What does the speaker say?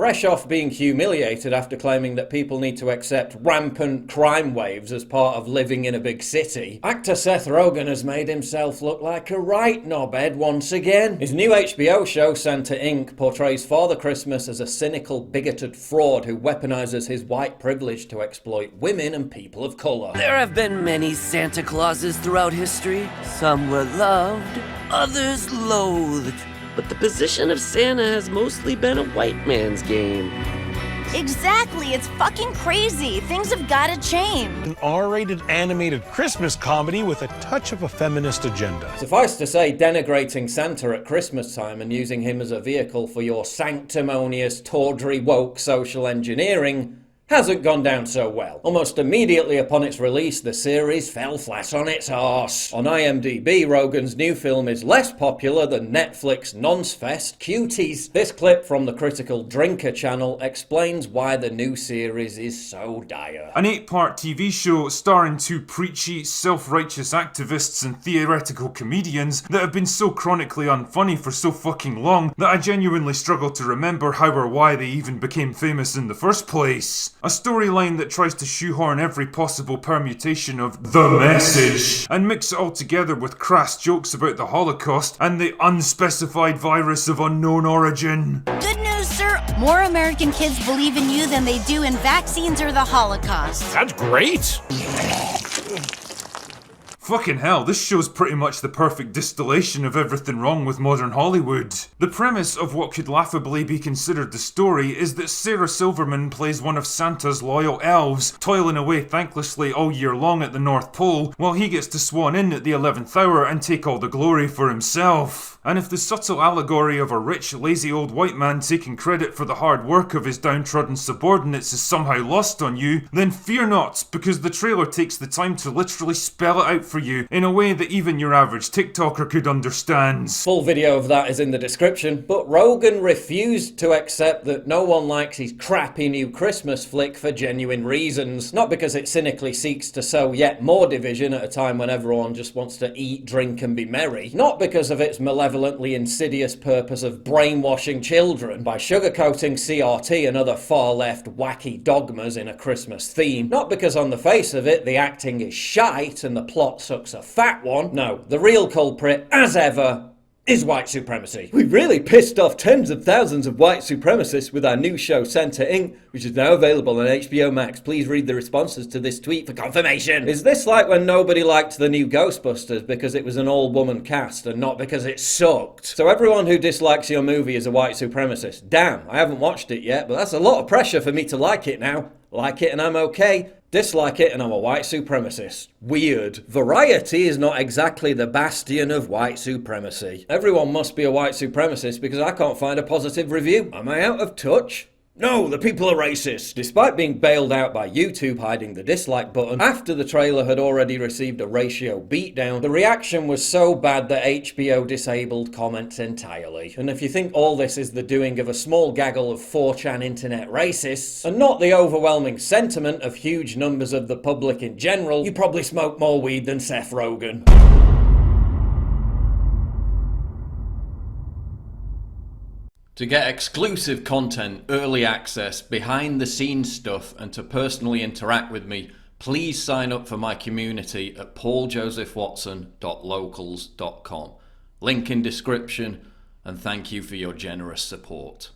Fresh off being humiliated after claiming that people need to accept rampant crime waves as part of living in a big city, actor Seth Rogen has made himself look like a right knobhead once again. His new HBO show, Santa Inc., portrays Father Christmas as a cynical, bigoted fraud who weaponizes his white privilege to exploit women and people of color. There have been many Santa Clauses throughout history. Some were loved, others loathed. But the position of Santa has mostly been a white man's game. Exactly, it's fucking crazy. Things have gotta change. An R-rated animated Christmas comedy with a touch of a feminist agenda. Suffice to say, denigrating Santa at Christmas time and using him as a vehicle for your sanctimonious, tawdry, woke social engineering hasn't gone down so well. Almost immediately upon its release, the series fell flat on its arse. On IMDb, Rogen's new film is less popular than Netflix nonce-fest Cuties. This clip from the Critical Drinker channel explains why the new series is so dire. An 8-part TV show starring two preachy, self-righteous activists and theoretical comedians that have been so chronically unfunny for so fucking long that I genuinely struggle to remember how or why they even became famous in the first place. A storyline that tries to shoehorn every possible permutation of the message and mix it all together with crass jokes about the Holocaust and the unspecified virus of unknown origin. Good news, sir. More American kids believe in you than they do in vaccines or the Holocaust. That's great! Fucking hell, this show's pretty much the perfect distillation of everything wrong with modern Hollywood. The premise of what could laughably be considered the story is that Sarah Silverman plays one of Santa's loyal elves, toiling away thanklessly all year long at the North Pole, while he gets to swan in at the 11th hour and take all the glory for himself. And if the subtle allegory of a rich, lazy old white man taking credit for the hard work of his downtrodden subordinates is somehow lost on you, then fear not, because the trailer takes the time to literally spell it out for you in a way that even your average TikToker could understand. Full video of that is in the description, but Rogen refused to accept that no one likes his crappy new Christmas flick for genuine reasons. Not because it cynically seeks to sow yet more division at a time when everyone just wants to eat, drink and be merry. Not because of its malevolently insidious purpose of brainwashing children by sugarcoating CRT and other far-left wacky dogmas in a Christmas theme. Not because on the face of it the acting is shite and the plot sucks a fat one. No, the real culprit, as ever, is white supremacy. We really pissed off tens of thousands of white supremacists with our new show Santa Inc., which is now available on HBO Max. Please read the responses to this tweet for confirmation. Is this like when nobody liked the new Ghostbusters because it was an all-woman cast and not because it sucked? So everyone who dislikes your movie is a white supremacist. Damn, I haven't watched it yet, but that's a lot of pressure for me to like it now. Like it and I'm okay. Dislike it and I'm a white supremacist. Weird. Variety is not exactly the bastion of white supremacy. Everyone must be a white supremacist because I can't find a positive review. Am I out of touch? No, the people are racist. Despite being bailed out by YouTube hiding the dislike button, after the trailer had already received a ratio beatdown, the reaction was so bad that HBO disabled comments entirely. And if you think all this is the doing of a small gaggle of 4chan internet racists, and not the overwhelming sentiment of huge numbers of the public in general, you probably smoke more weed than Seth Rogen. To get exclusive content, early access, behind the scenes stuff, and to personally interact with me, please sign up for my community at pauljosephwatson.locals.com. Link in description, and thank you for your generous support.